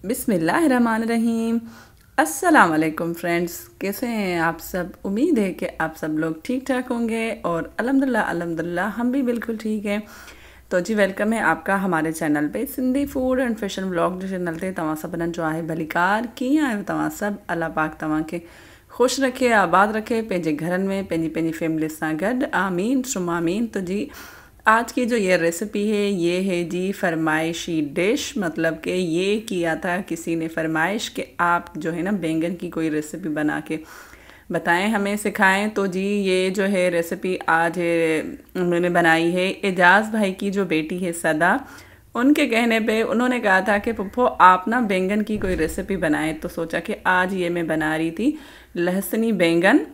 बिस्मिल्लाहिर्रहमानिर्रहीम। अस्सलाम वालेकुम फ्रेंड्स, कैसे हैं आप सब। उम्मीद है कि आप सब लोग ठीक ठाक होंगे और अल्हम्दुलिल्लाह हम भी बिल्कुल ठीक हैं। तो जी वेलकम है आपका हमारे चैनल पे Sindhi food and fashion vlog जो चैनल ते तव्हां सभिनीनि जो आहे भलीकार। कीअं आहियो तव्हां सभु। अल्लाह पाक तव्हांखे ख़ुशि रखे, आबाद रखे, पंहिंजे घरनि में पंहिंजी फैमिली सां गॾु। आमीन सुम आमीन। तो जी आज की जो ये रेसिपी है ये है जी फरमाइशी डिश। मतलब कि ये किया था किसी ने फरमाइश कि आप जो है ना बैंगन की कोई रेसिपी बना के बताएं, हमें सिखाएं। तो जी ये जो है रेसिपी आज उन्होंने बनाई है एजाज़ भाई की जो बेटी है सदा। उनके कहने पे उन्होंने कहा था कि पप्पो आप ना बैंगन की कोई रेसिपी बनाएं। तो सोचा कि आज ये मैं बना रही थी लहसुनी बैंगन।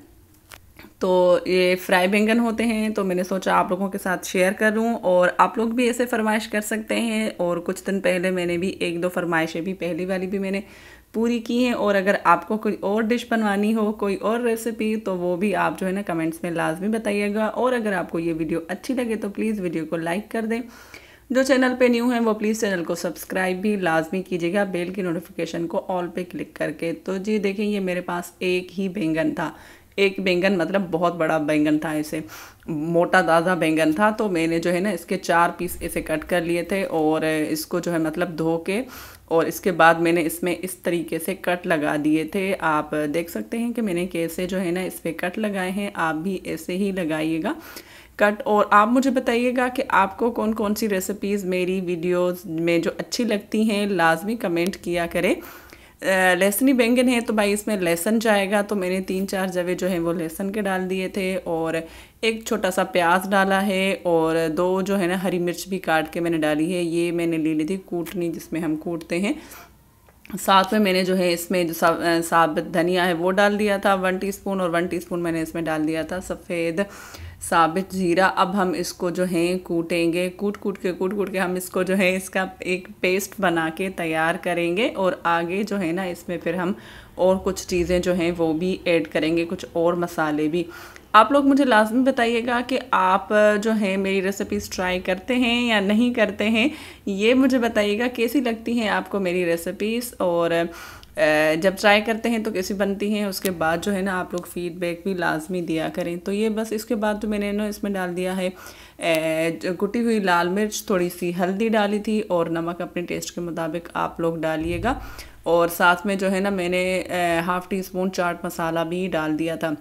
तो ये फ्राई बैंगन होते हैं, तो मैंने सोचा आप लोगों के साथ शेयर करूं और आप लोग भी ऐसे फरमाइश कर सकते हैं। और कुछ दिन पहले मैंने भी एक दो फरमाइशें भी, पहली वाली भी मैंने पूरी की हैं। और अगर आपको कोई और डिश बनवानी हो, कोई और रेसिपी, तो वो भी आप जो है ना कमेंट्स में लाजमी बताइएगा। और अगर आपको ये वीडियो अच्छी लगे तो प्लीज़ वीडियो को लाइक कर दें। जो चैनल पे न्यू है वो प्लीज़ चैनल को सब्सक्राइब भी लाजमी कीजिएगा, बेल की नोटिफिकेशन को ऑल पे क्लिक करके। तो जी देखें, ये मेरे पास एक ही बैंगन था। एक बैंगन मतलब बहुत बड़ा बैंगन था, ऐसे मोटा ताज़ा बैंगन था। तो मैंने जो है ना इसके 4 पीस ऐसे कट कर लिए थे और इसको जो है मतलब धो के और इसके बाद मैंने इसमें इस तरीके से कट लगा दिए थे। आप देख सकते हैं कि मैंने कैसे जो है ना इस पर कट लगाए हैं। आप भी ऐसे ही लगाइएगा कट। और आप मुझे बताइएगा कि आपको कौन कौन सी रेसिपीज़ मेरी वीडियोस में जो अच्छी लगती हैं, लाजमी कमेंट किया करें। लहसुनी बैंगन है तो भाई इसमें लहसुन जाएगा, तो मैंने 3-4 जवे जो है वो लहसुन के डाल दिए थे और एक छोटा सा प्याज डाला है और 2 जो है ना हरी मिर्च भी काट के मैंने डाली है। ये मैंने ले ली थी कूटनी, जिसमें हम कूटते हैं। साथ में मैंने जो है इसमें जो साबुत धनिया है वो डाल दिया था 1 टीस्पून, और 1 टीस्पून मैंने इसमें डाल दिया था सफ़ेद साबित ज़ीरा। अब हम इसको जो है कूटेंगे, कूट के हम इसको जो है इसका एक पेस्ट बना के तैयार करेंगे। और आगे जो है ना इसमें फिर हम और कुछ चीज़ें जो हैं वो भी ऐड करेंगे, कुछ और मसाले भी। आप लोग मुझे लाजमी बताइएगा कि आप जो है मेरी रेसिपीज़ ट्राई करते हैं या नहीं करते हैं। ये मुझे बताइएगा कैसी लगती हैं आपको मेरी रेसिपीज़, और जब ट्राई करते हैं तो कैसी बनती हैं। उसके बाद जो है ना आप लोग फीडबैक भी लाजमी दिया करें। तो ये बस इसके बाद जो मैंने ना इसमें डाल दिया है कुटी हुई लाल मिर्च, थोड़ी सी हल्दी डाली थी और नमक अपने टेस्ट के मुताबिक आप लोग डालिएगा। और साथ में जो है ना मैंने ½ टीस्पून चाट मसाला भी डाल दिया था।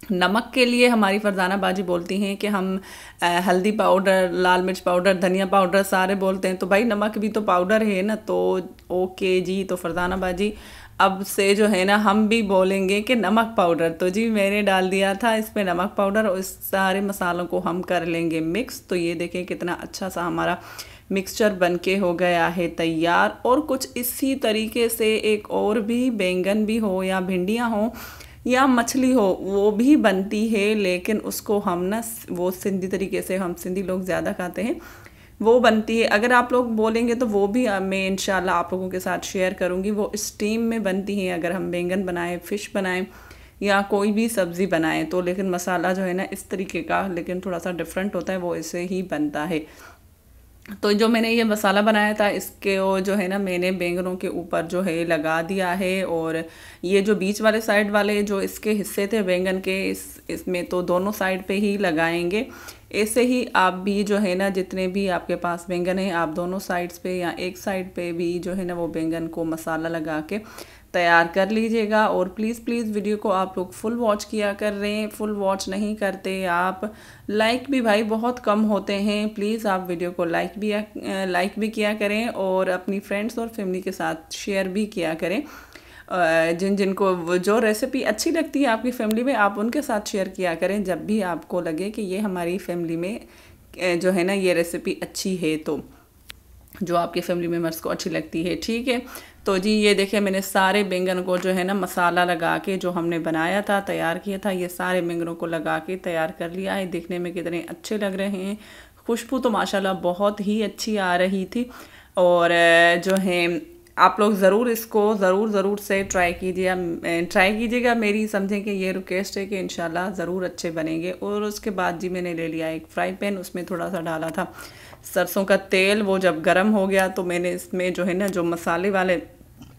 नमक के लिए हमारी फरजाना बाजी बोलती हैं कि हम हल्दी पाउडर, लाल मिर्च पाउडर, धनिया पाउडर सारे बोलते हैं, तो भाई नमक भी तो पाउडर है ना। तो ओके जी, तो फरजाना बाजी अब से जो है ना हम भी बोलेंगे कि नमक पाउडर। तो जी मैंने डाल दिया था इसमें नमक पाउडर और इस सारे मसालों को हम कर लेंगे मिक्स। तो ये देखें कितना अच्छा सा हमारा मिक्सचर बनके हो गया है तैयार। और कुछ इसी तरीके से एक और भी बैंगन भी हो या भिंडियाँ हो या मछली हो वो भी बनती है, लेकिन उसको हम ना वो सिंधी तरीके से, हम सिंधी लोग ज़्यादा खाते हैं, वो बनती है। अगर आप लोग बोलेंगे तो वो भी मैं इंशाल्लाह आप लोगों के साथ शेयर करूँगी। वो स्टीम में बनती है अगर हम बैंगन बनाएं, फ़िश बनाएं या कोई भी सब्ज़ी बनाएं तो। लेकिन मसाला जो है ना इस तरीके का, लेकिन थोड़ा सा डिफरेंट होता है, वो ऐसे ही बनता है। तो जो मैंने ये मसाला बनाया था इसके वो जो है ना मैंने बैंगनों के ऊपर जो है लगा दिया है। और ये जो बीच वाले साइड वाले जो इसके हिस्से थे बैंगन के, इसमें तो दोनों साइड पे ही लगाएंगे। ऐसे ही आप भी जो है ना जितने भी आपके पास बैंगन है आप दोनों साइड्स पे या एक साइड पे भी जो है ना वो बैंगन को मसाला लगा के तैयार कर लीजिएगा। और प्लीज़ वीडियो को आप लोग फुल वॉच किया कर रहे हैं। फुल वॉच नहीं करते आप, लाइक भी भाई बहुत कम होते हैं। प्लीज़ आप वीडियो को लाइक भी किया करें और अपनी फ्रेंड्स और फैमिली के साथ शेयर भी किया करें। जिनको जो रेसिपी अच्छी लगती है आपकी फैमिली में आप उनके साथ शेयर किया करें जब भी आपको लगे कि ये हमारी फैमिली में जो है ना ये रेसिपी अच्छी है, तो जो आपके फैमिली मेम्बर्स को अच्छी लगती है। ठीक है, तो जी ये देखिए मैंने सारे बैंगन को जो है ना मसाला लगा के जो हमने बनाया था, तैयार किया था, ये सारे बैंगनों को लगा के तैयार कर लिया है। देखने में कितने अच्छे लग रहे हैं, खुशबू तो माशाल्लाह बहुत ही अच्छी आ रही थी। और जो है आप लोग ज़रूर इसको ज़रूर से ट्राई कीजिएगा। मेरी समझें कि ये रिक्वेस्ट है कि इंशाल्लाह ज़रूर अच्छे बनेंगे। और उसके बाद जी मैंने ले लिया एक फ्राई पैन, उसमें थोड़ा सा डाला था सरसों का तेल। वो जब गर्म हो गया तो मैंने इसमें जो है ना जो मसाले वाले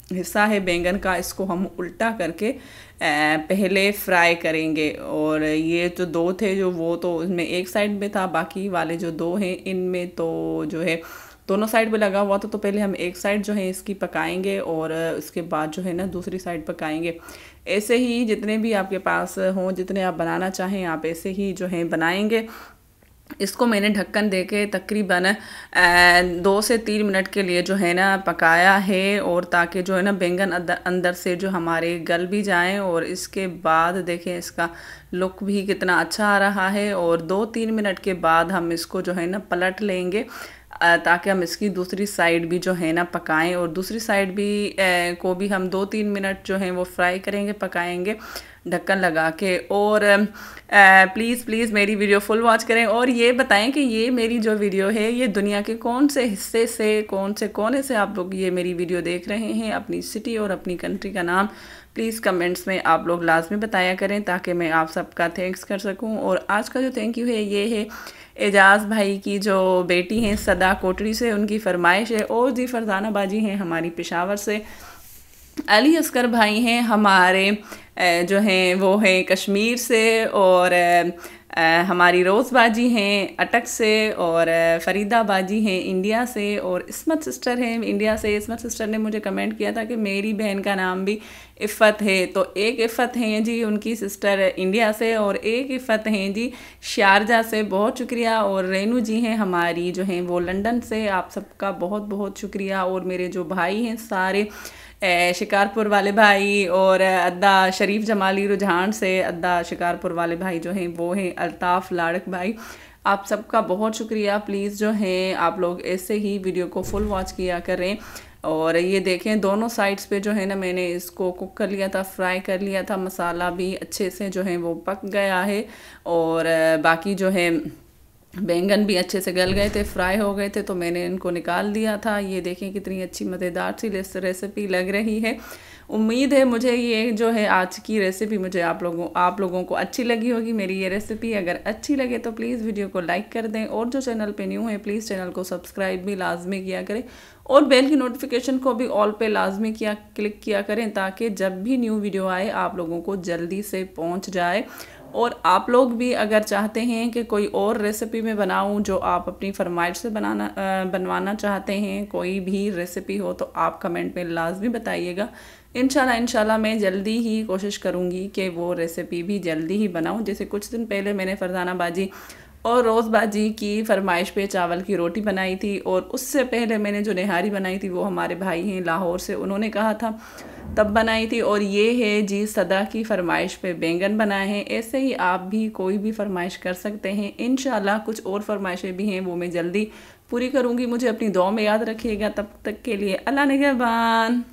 हिस्सा है बैंगन का, इसको हम उल्टा करके पहले फ्राई करेंगे। और ये जो दो थे जो वो तो इसमें एक साइड में था, बाकी वाले जो दो हैं इनमें तो जो है दोनों साइड पे लगा हुआ था। तो पहले हम एक साइड जो है इसकी पकाएंगे और उसके बाद जो है ना दूसरी साइड पकाएंगे। ऐसे ही जितने भी आपके पास हों, जितने आप बनाना चाहें आप ऐसे ही जो है बनाएंगे। इसको मैंने ढक्कन देके तकरीबन 2 से 3 मिनट के लिए जो है ना पकाया है, और ताकि जो है ना बैंगन अंदर से जो हमारे गल भी जाएं। और इसके बाद देखें इसका लुक भी कितना अच्छा आ रहा है। और 2-3 मिनट के बाद हम इसको जो है ना पलट लेंगे ताकि हम इसकी दूसरी साइड भी जो है ना पकाएं। और दूसरी साइड भी को भी हम 2-3 मिनट जो हैं वो फ्राई करेंगे, पकाएंगे ढक्कन लगा के। और प्लीज़ मेरी वीडियो फुल वॉच करें और ये बताएं कि ये मेरी जो वीडियो है ये दुनिया के कौन से हिस्से से, कौन से कोने से आप लोग ये मेरी वीडियो देख रहे हैं। अपनी सिटी और अपनी कंट्री का नाम प्लीज़ कमेंट्स में आप लोग लाजमी बताया करें ताकि मैं आप सबका थैंक्स कर सकूं। और आज का जो थैंक यू है ये है एजाज़ भाई की जो बेटी हैं सदा कोटड़ी से, उनकी फरमाइश है। और जी फरजाना बाजी हैं हमारी पेशावर से। अली असकर भाई हैं हमारे जो हैं वो हैं कश्मीर से। और हमारी रोज़ बाजी हैं अटक से। और फ़रीदा बाजी हैं इंडिया से। और इस्मत सिस्टर हैं इंडिया से। इस्मत सिस्टर ने मुझे कमेंट किया था कि मेरी बहन का नाम भी इफ़्फ़त है। तो एक इफ़्फ़त हैं जी उनकी सिस्टर इंडिया से, और एक इफ़्फ़त हैं जी शारजा से। बहुत शुक्रिया। और रेनू जी हैं हमारी जो हैं वो लंदन से। आप सबका बहुत बहुत शुक्रिया। और मेरे जो भाई हैं सारे शिकारपुर वाले भाई, और अद्दा शरीफ जमाली रुझान से, अद्दा शिकारपुर वाले भाई जो हैं वो हैं अल्ताफ़ लाड़क भाई। आप सबका बहुत शुक्रिया। प्लीज़ जो हैं आप लोग ऐसे ही वीडियो को फुल वॉच किया करें। और ये देखें दोनों साइड्स पे जो है ना मैंने इसको कुक कर लिया था, फ्राई कर लिया था। मसाला भी अच्छे से जो है वो पक गया है। और बाकी जो है बैंगन भी अच्छे से गल गए थे, फ्राई हो गए थे, तो मैंने इनको निकाल दिया था। ये देखें कितनी अच्छी मज़ेदार सी रेसिपी लग रही है। उम्मीद है मुझे ये जो है आज की रेसिपी मुझे आप लोगों को अच्छी लगी होगी। मेरी ये रेसिपी अगर अच्छी लगे तो प्लीज़ वीडियो को लाइक कर दें। और जो चैनल पे न्यू है प्लीज़ चैनल को सब्सक्राइब भी लाजमी किया करें। और बेल की नोटिफिकेशन को भी ऑल पे लाजमी क्लिक किया करें ताकि जब भी न्यू वीडियो आए आप लोगों को जल्दी से पहुँच जाए। और आप लोग भी अगर चाहते हैं कि कोई और रेसिपी मैं बनाऊं जो आप अपनी फरमाइश से बनवाना चाहते हैं, कोई भी रेसिपी हो तो आप कमेंट में लाजमी बताइएगा। इंशाल्लाह मैं जल्दी ही कोशिश करूंगी कि वो रेसिपी भी जल्दी ही बनाऊं। जैसे कुछ दिन पहले मैंने फरजाना बाजी और रोज़ बाजी की फरमाइश पे चावल की रोटी बनाई थी। और उससे पहले मैंने जो निहारी बनाई थी वो हमारे भाई हैं लाहौर से, उन्होंने कहा था तब बनाई थी। और ये है जी सदा की फरमाइश पे बैंगन बनाए हैं। ऐसे ही आप भी कोई भी फरमाइश कर सकते हैं। इंशाल्लाह कुछ और फरमाइशें भी हैं वो मैं जल्दी पूरी करूँगी। मुझे अपनी दुआ में याद रखिएगा। तब तक के लिए अल्लाह निगहबान।